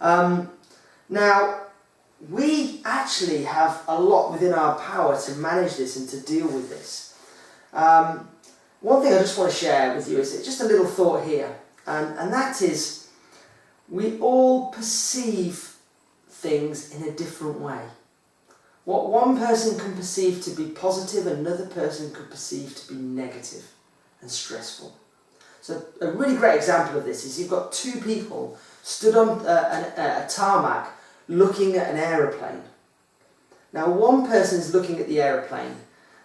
Now, we actually have a lot within our power to manage this and to deal with this. One thing I just want to share with you is just a little thought here, and that is we all perceive things in a different way. What one person can perceive to be positive, another person could perceive to be negative and stressful. So a really great example of this is you've got two people stood on a tarmac looking at an aeroplane. Now one person is looking at the aeroplane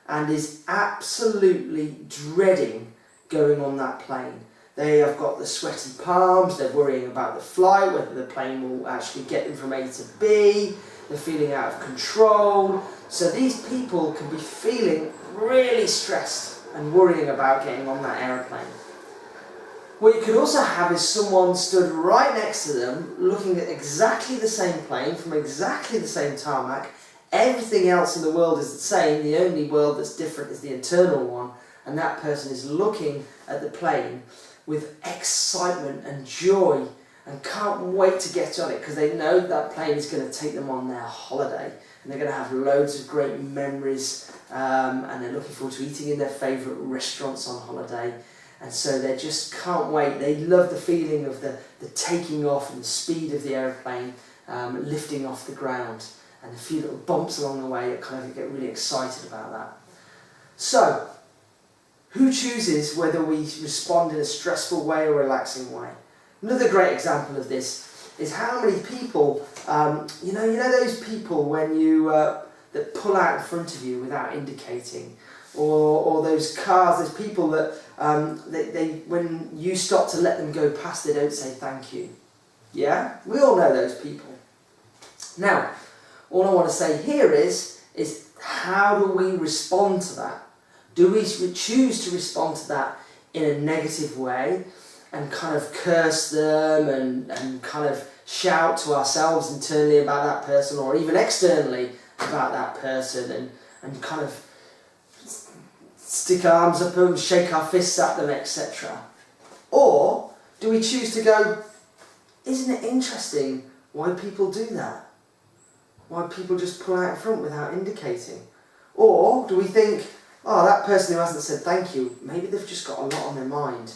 and is absolutely dreading going on that plane. They have got the sweaty palms, they're worrying about the flight, whether the plane will actually get them from A to B, they're feeling out of control. So these people can be feeling really stressed and worrying about getting on that aeroplane. What you could also have is someone stood right next to them looking at exactly the same plane from exactly the same tarmac. Everything else in the world is the same, the only world that's different is the internal one, and that person is looking at the plane with excitement and joy and can't wait to get on it because they know that plane is going to take them on their holiday and they're going to have loads of great memories, and they're looking forward to eating in their favourite restaurants on holiday. And so they just can't wait. They love the feeling of the taking off and the speed of the aeroplane lifting off the ground, and a few little bumps along the way that kind of get really excited about that. So, who chooses whether we respond in a stressful way or a relaxing way? Another great example of this is how many people, you know those people when you that pull out in front of you without indicating. Or those cars, there's people that they when you stop to let them go past, they don't say thank you. Yeah? We all know those people. Now, all I want to say here is how do we respond to that? Do we choose to respond to that in a negative way and kind of curse them and kind of shout to ourselves internally about that person, or even externally about that person, and kind of stick our arms up them, shake our fists at them, etc.? Or do we choose to go, isn't it interesting why people do that? Why people just pull out in front without indicating? Or do we think, oh, that person who hasn't said thank you, maybe they've just got a lot on their mind.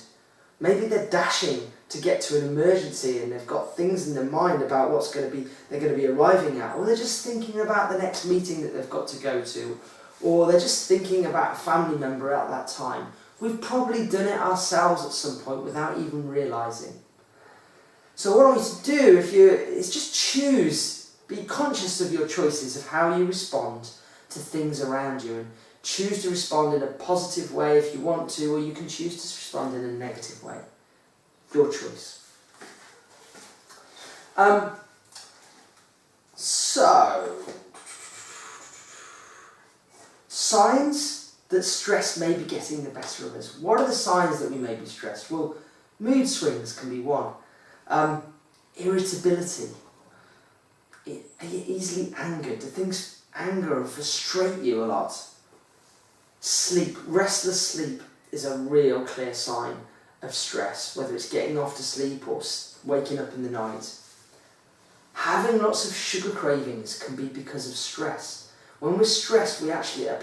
Maybe they're dashing to get to an emergency and they've got things in their mind about what's they're going to be arriving at. Or they're just thinking about the next meeting that they've got to go to. Or they're just thinking about a family member at that time. We've probably done it ourselves at some point without even realising. So what I want you to do is just choose, be conscious of your choices of how you respond to things around you, and choose to respond in a positive way if you want to, or you can choose to respond in a negative way. Your choice. So, signs that stress may be getting the better of us. What are the signs that we may be stressed? Well, mood swings can be one. Irritability. Are you easily angered? Do things anger and frustrate you a lot? Sleep. Restless sleep is a real clear sign of stress, whether it's getting off to sleep or waking up in the night. Having lots of sugar cravings can be because of stress. When we're stressed,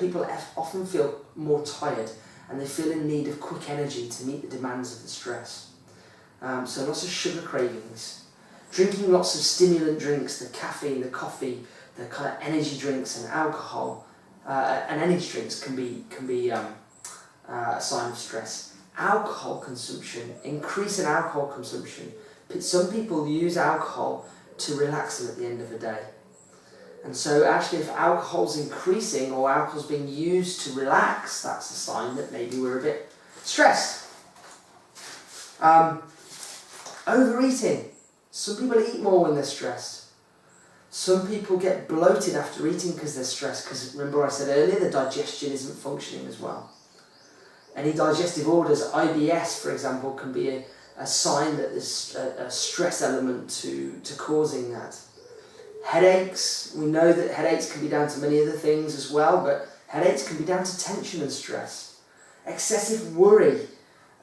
people often feel more tired and they feel in need of quick energy to meet the demands of the stress. So lots of sugar cravings. Drinking lots of stimulant drinks, the caffeine, the coffee, the kind of energy drinks and alcohol, and energy drinks can be a sign of stress. Alcohol consumption, increase in alcohol consumption. Some people use alcohol to relax them at the end of the day. And so actually if alcohol's increasing or alcohol's being used to relax, that's a sign that maybe we're a bit stressed. Overeating. Some people eat more when they're stressed. Some people get bloated after eating because they're stressed, because remember I said earlier, the digestion isn't functioning as well. Any digestive orders, IBS for example, can be a sign that there's a stress element to causing that. Headaches, we know that headaches can be down to many other things as well, but headaches can be down to tension and stress. Excessive worry.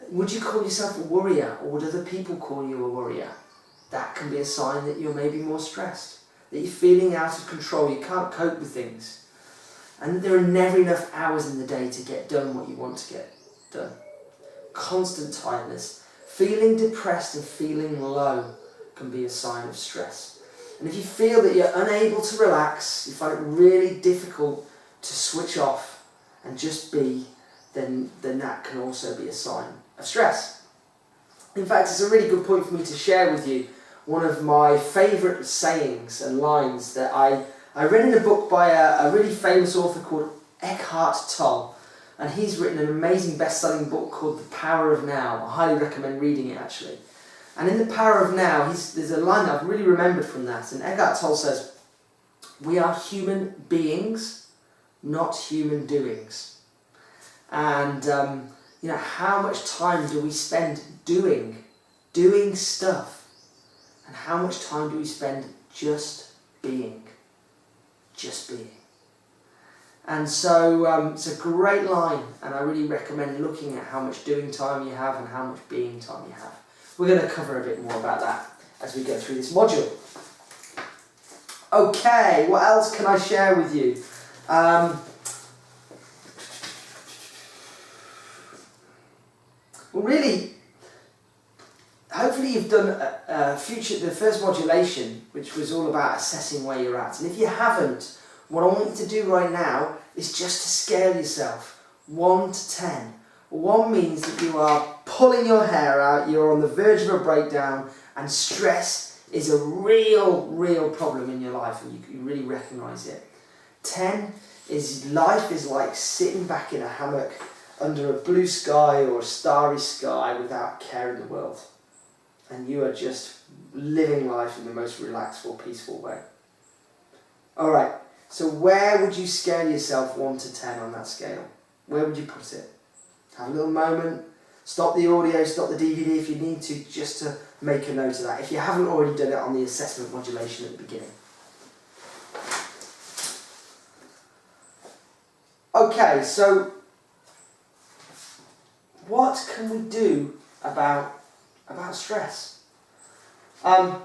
Would you call yourself a worrier, or would other people call you a worrier? that can be a sign that you're maybe more stressed, that you're feeling out of control, you can't cope with things. And there are never enough hours in the day to get done what you want to get done. Constant tiredness, feeling depressed and feeling low can be a sign of stress. And if you feel that you're unable to relax, you find it really difficult to switch off and just be, then that can also be a sign of stress. In fact, it's a really good point for me to share with you one of my favourite sayings and lines that I read in a book by a really famous author called Eckhart Tolle. And he's written an amazing best-selling book called The Power of Now. I highly recommend reading it, actually. And in The Power of Now, there's a line that I've really remembered from that. And Eckhart Tolle says, "We are human beings, not human doings." And how much time do we spend doing stuff? And how much time do we spend just being? Just being. And so it's a great line, and I really recommend looking at how much doing time you have and how much being time you have. We're going to cover a bit more about that as we go through this module. Okay, what else can I share with you? Well, really, hopefully you've done the first modulation, which was all about assessing where you're at. And if you haven't, what I want you to do right now is just to scale yourself 1 to 10. 1 means that you are pulling your hair out, you're on the verge of a breakdown, and stress is a real problem in your life, and you really recognise it. 10 is life is like sitting back in a hammock under a blue sky or a starry sky without a care in the world. And you are just living life in the most relaxed or peaceful way. Alright, so where would you scale yourself 1 to 10 on that scale? Where would you put it? Have a little moment, stop the audio, stop the DVD if you need to, just to make a note of that, if you haven't already done it on the assessment modulation at the beginning. Okay, so what can we do about stress? We're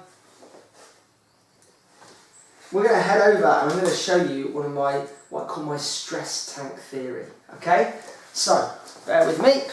going to head over and I'm going to show you what I call my stress tank theory. Okay? So, bear with me.